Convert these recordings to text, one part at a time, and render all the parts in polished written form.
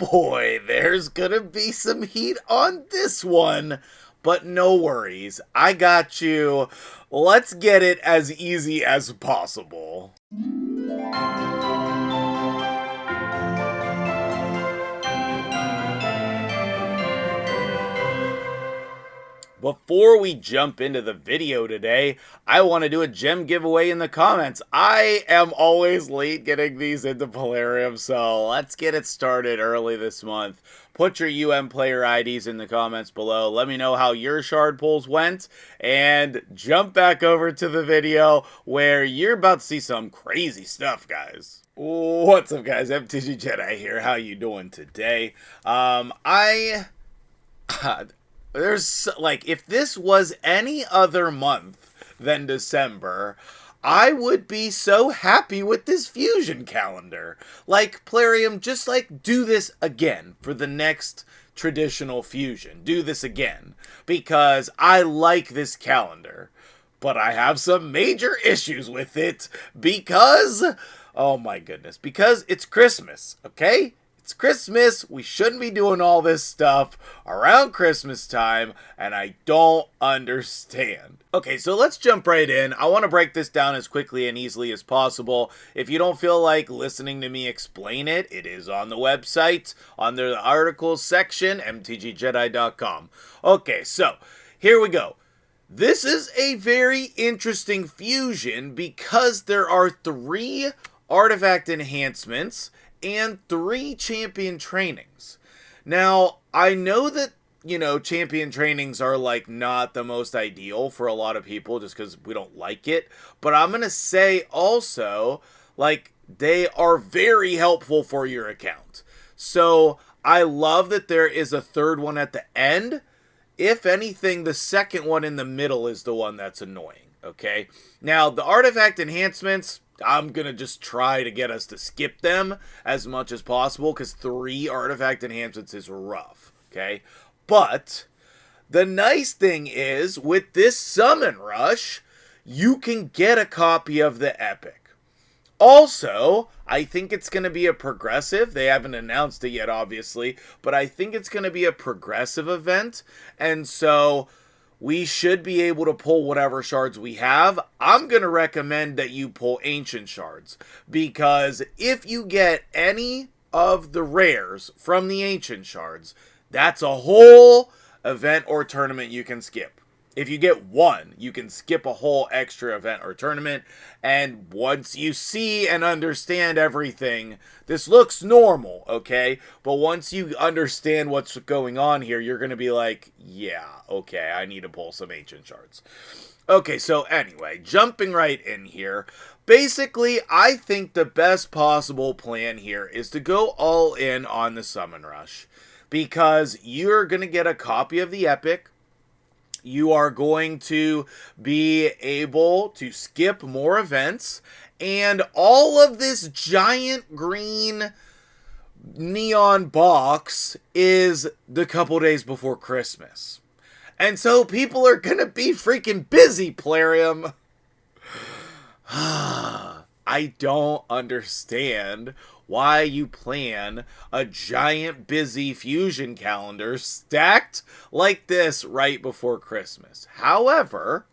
boy, there's gonna be some heat on this one. But no worries, I got you. Let's get it as easy as possible. Before we jump into the video today, I want to do a gem giveaway in the comments. I am always late getting these into Polarium, so let's get it started early this month. Put your player IDs in the comments below. Let me know how your shard pulls went, and jump back over to the video where you're about to see some crazy stuff, guys. What's up, guys? MtgJedi here. How you doing today? There's, like, if this was any other month than December, I would be so happy with this fusion calendar. Like, Plarium, just, like, do this again for the next traditional fusion. Do this again. Because I like this calendar. But I have some major issues with it because, oh my goodness, because it's Christmas, okay? It's Christmas, we shouldn't be doing all this stuff around Christmas time, and I don't understand. Okay, so let's jump right in. I want to break this down as quickly and easily as possible. If you don't feel like listening to me explain it, it is on the website, under the articles section, MtgJedi.com. Okay, so here we go. This is a very interesting fusion because there are 3 artifact enhancements and 3 champion trainings. Now, I know that, champion trainings are, like, not the most ideal for a lot of people just because we don't like it. But I'm going to say also, like, they are very helpful for your account. So, I love that there is a 3rd one at the end. If anything, the 2nd one in the middle is the one that's annoying, okay? Now, the artifact enhancements, I'm going to just try to get us to skip them as much as possible because 3 artifact enhancements is rough, okay? But the nice thing is, with this summon rush, you can get a copy of the epic. Also, I think it's going to be a progressive. They haven't announced it yet, obviously, but I think it's going to be a progressive event, and so we should be able to pull whatever shards we have. I'm going to recommend that you pull ancient shards, because if you get any of the rares from the ancient shards, that's a whole event or tournament you can skip. If you get 1, you can skip a whole extra event or tournament, and once you see and understand everything, this looks normal, okay? But once you understand what's going on here, you're going to be like, yeah, okay, I need to pull some ancient shards. Okay, so anyway, jumping right in here, basically, I think the best possible plan here is to go all in on the summon rush, because you're going to get a copy of the epic. You are going to be able to skip more events, and all of this giant green neon box is the couple days before Christmas. And so people are going to be freaking busy, Plarium. I don't understand why you plan a giant busy fusion calendar stacked like this right before Christmas. However,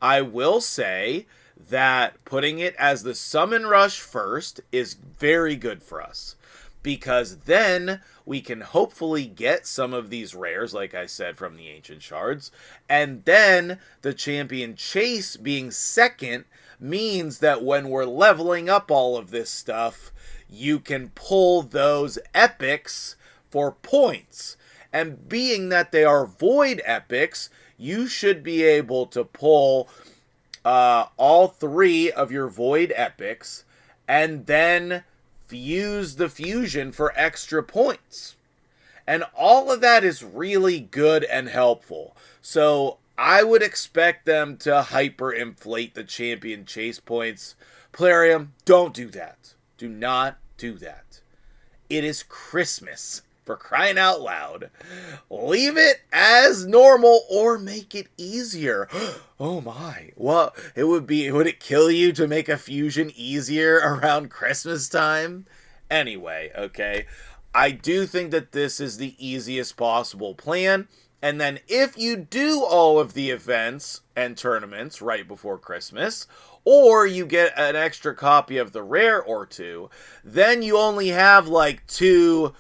I will say that putting it as the summon rush first is very good for us, because then we can hopefully get some of these rares, like I said, from the ancient shards, and then the champion chase being second means that when we're leveling up all of this stuff, you can pull those epics for points. And being that they are void epics, you should be able to pull all 3 of your void epics and then fuse the fusion for extra points. And all of that is really good and helpful. So I would expect them to hyperinflate the champion chase points. Plarium, don't do that. Do not do that. It is Christmas, for crying out loud. Leave it as normal or make it easier. Oh my. Well, would it kill you to make a fusion easier around Christmas time? Anyway, okay. I do think that this is the easiest possible plan. And then if you do all of the events and tournaments right before Christmas, or you get an extra copy of the rare or two, then you only have like two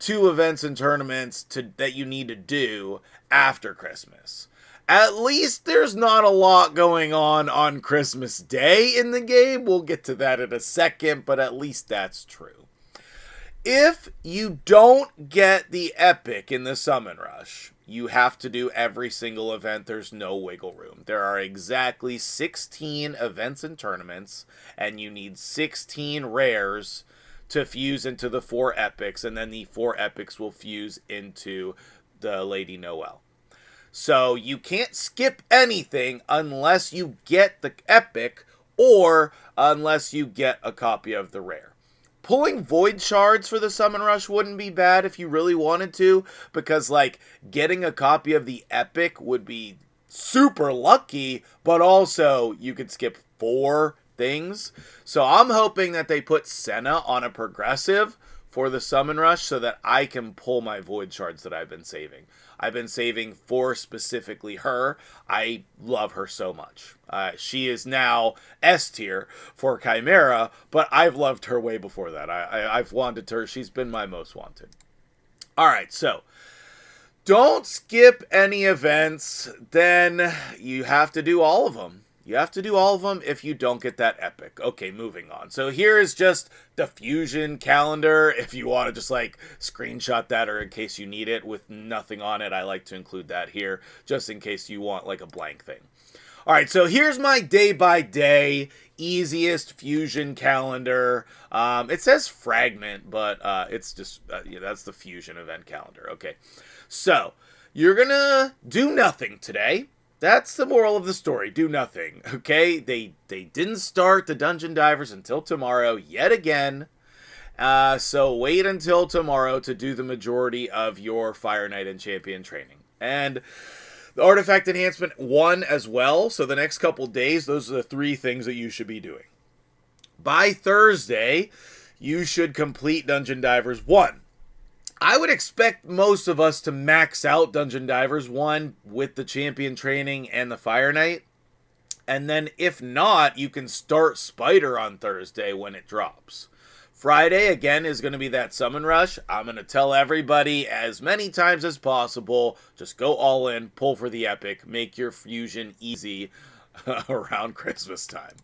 events and tournaments that you need to do after Christmas. At least there's not a lot going on Christmas Day in the game. We'll get to that in a second, but at least that's true. If you don't get the epic in the Summon Rush, you have to do every single event. There's no wiggle room. There are exactly 16 events and tournaments, and you need 16 rares to fuse into the 4 epics, and then the 4 epics will fuse into the Lady Noelle. So you can't skip anything unless you get the epic or unless you get a copy of the rare. Pulling void shards for the Summon Rush wouldn't be bad if you really wanted to, because like getting a copy of the epic would be super lucky, but also you could skip 4 things. So I'm hoping that they put Senna on a progressive for the Summon Rush so that I can pull my void shards that I've been saving. I've been saving for specifically her. I love her so much. She is now S tier for Chimera, but I've loved her way before that. I've wanted her. She's been my most wanted. Alright, so don't skip any events. Then you have to do all of them. You have to do all of them if you don't get that epic. Okay, moving on. So here is just the fusion calendar. If you want to just like screenshot that or in case you need it with nothing on it, I like to include that here just in case you want like a blank thing. All right, so here's my day-by-day easiest fusion calendar. It says fragment, but it's just, that's the fusion event calendar. Okay, so you're going to do nothing today. That's the moral of the story. Do nothing, okay? They didn't start the Dungeon Divers until tomorrow yet again. So wait until tomorrow to do the majority of your Fire Knight and Champion training. And the Artifact Enhancement 1 as well. So the next couple days, those are the 3 things that you should be doing. By Thursday, you should complete Dungeon Divers 1. I would expect most of us to max out Dungeon Divers 1 with the Champion training and the Fire Knight. And then if not, you can start Spider on Thursday when it drops. Friday, again, is going to be that Summon Rush. I'm going to tell everybody as many times as possible, just go all in, pull for the epic, make your fusion easy around Christmas time.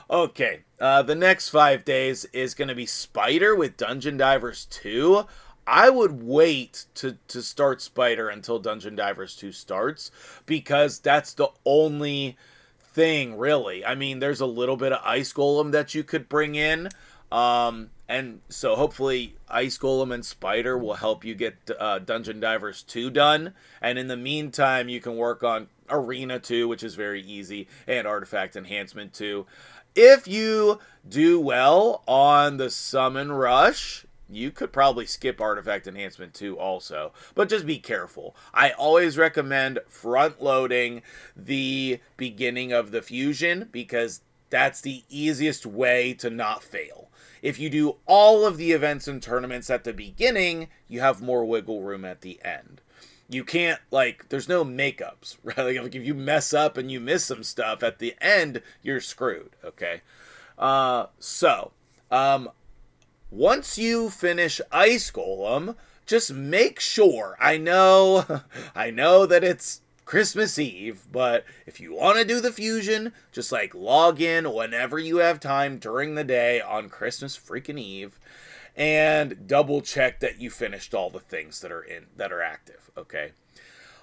Okay, the next 5 days is going to be Spider with Dungeon Divers 2. I would wait to start Spider until Dungeon Divers 2 starts, because that's the only thing, really. I mean, there's a little bit of Ice Golem that you could bring in, and so hopefully Ice Golem and Spider will help you get Dungeon Divers 2 done, and in the meantime, you can work on Arena 2, which is very easy, and Artifact Enhancement 2. If you do well on the Summon Rush, you could probably skip Artifact Enhancement 2 also, but just be careful. I always recommend front-loading the beginning of the fusion, because that's the easiest way to not fail. If you do all of the events and tournaments at the beginning, you have more wiggle room at the end. You can't, like, there's no makeups, right? Like, if you mess up and you miss some stuff at the end, you're screwed, okay? Once you finish Ice Golem, just make sure, I know that it's Christmas Eve, but if you want to do the fusion, just like log in whenever you have time during the day on Christmas freaking Eve, and double check that you finished all the things that are active, okay?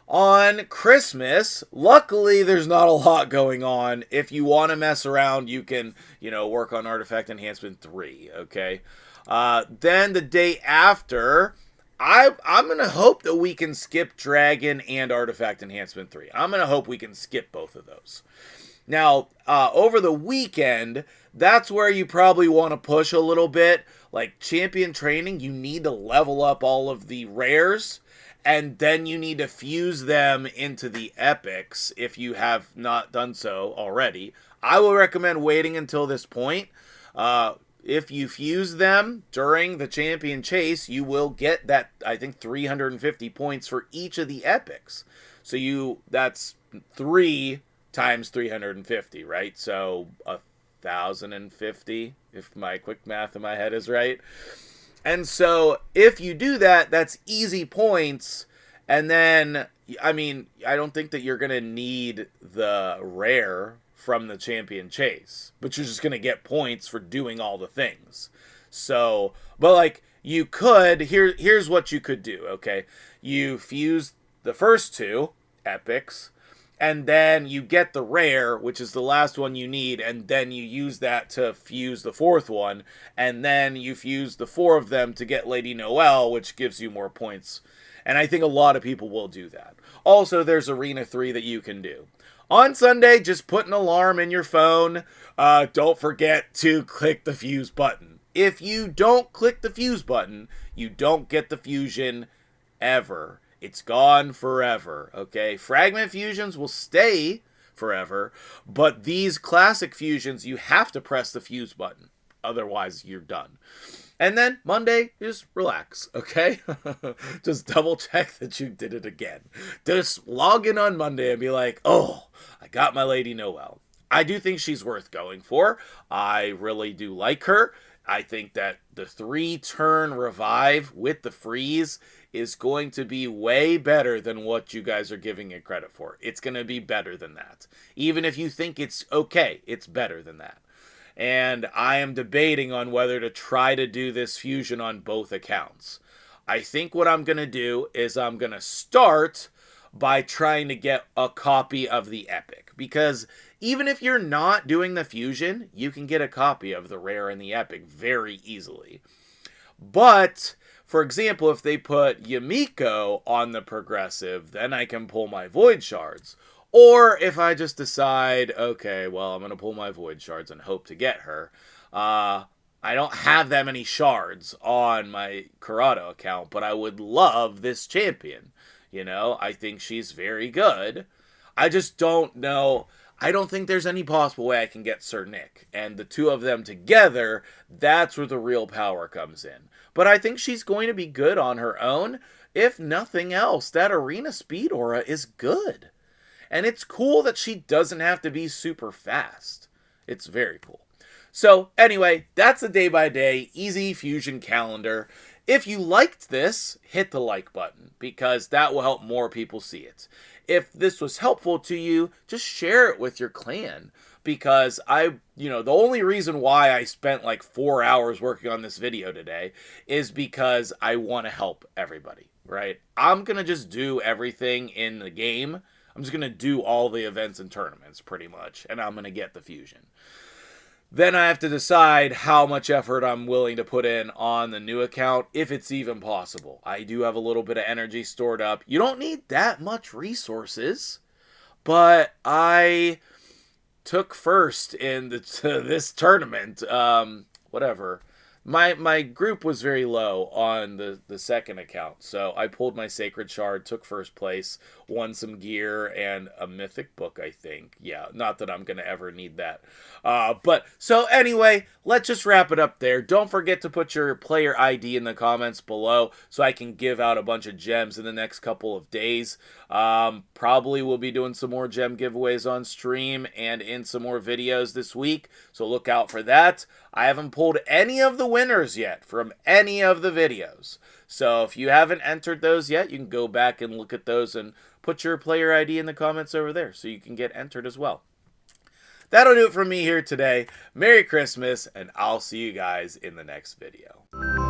On Christmas, luckily there's not a lot going on. If you want to mess around, you can, work on Artifact Enhancement 3, okay? Then the day after, I'm going to hope that we can skip Dragon and Artifact Enhancement 3. I'm going to hope we can skip both of those. Now, over the weekend, that's where you probably want to push a little bit. Like Champion Training, you need to level up all of the rares, and then you need to fuse them into the epics if you have not done so already. I will recommend waiting until this point. if you fuse them during the champion chase, you will get that, I think, 350 points for each of the epics. So that's 3 times 350, right? So 1,050, if my quick math in my head is right. And so if you do that, that's easy points. And then, I mean, I don't think that you're going to need the rare from the champion chase, but you're just going to get points for doing all the things. So, but like, you could, here's what you could do, okay? You fuse the first 2 epics, and then you get the rare, which is the last one you need, and then you use that to fuse the 4th one, and then you fuse the 4 of them to get Lady Noelle, which gives you more points. And I think a lot of people will do that. Also, there's Arena 3 that you can do. On Sunday, just put an alarm in your phone. Don't forget to click the fuse button. If you don't click the fuse button, you don't get the fusion ever. It's gone forever, okay? Fragment fusions will stay forever, but these classic fusions, you have to press the fuse button. Otherwise, you're done. And then Monday, just relax, okay? Just double check that you did it again. Just log in on Monday and be like, oh, I got my Lady Noelle. I do think she's worth going for. I really do like her. I think that the 3-turn revive with the freeze is going to be way better than what you guys are giving it credit for. It's going to be better than that. Even if you think it's okay, it's better than that. And I am debating on whether to try to do this fusion on both accounts. I think what I'm going to do is I'm going to start by trying to get a copy of the epic. Because even if you're not doing the fusion, you can get a copy of the rare and the epic very easily. But, for example, if they put Yamiko on the progressive, then I can pull my void shards. Or if I just decide, okay, well, I'm going to pull my void shards and hope to get her. I don't have that many shards on my Corrado account, but I would love this champion. You know, I think she's very good. I just don't know. I don't think there's any possible way I can get Sir Nick. And the 2 of them together, that's where the real power comes in. But I think she's going to be good on her own. If nothing else, that arena speed aura is good. And it's cool that she doesn't have to be super fast. It's very cool. So anyway, that's a day-by-day easy fusion calendar. If you liked this, hit the like button because that will help more people see it. If this was helpful to you, just share it with your clan because the only reason why I spent like 4 hours working on this video today is because I want to help everybody, right? I'm going to just do everything in the game. I'm just going to do all the events and tournaments pretty much, and I'm going to get the fusion. Then I have to decide how much effort I'm willing to put in on the new account, if it's even possible. I do have a little bit of energy stored up. You don't need that much resources, but I took first in this tournament. Whatever. My group was very low on the second account, so I pulled my Sacred Shard, took first place, won some gear, and a mythic book, I think. Yeah, not that I'm going to ever need that. So anyway, let's just wrap it up there. Don't forget to put your player ID in the comments below so I can give out a bunch of gems in the next couple of days. Probably we'll be doing some more gem giveaways on stream and in some more videos this week, so look out for that. I haven't pulled any of the winners yet from any of the videos. So if you haven't entered those yet, you can go back and look at those and put your player ID in the comments over there so you can get entered as well. That'll do it for me here today. Merry Christmas, and I'll see you guys in the next video.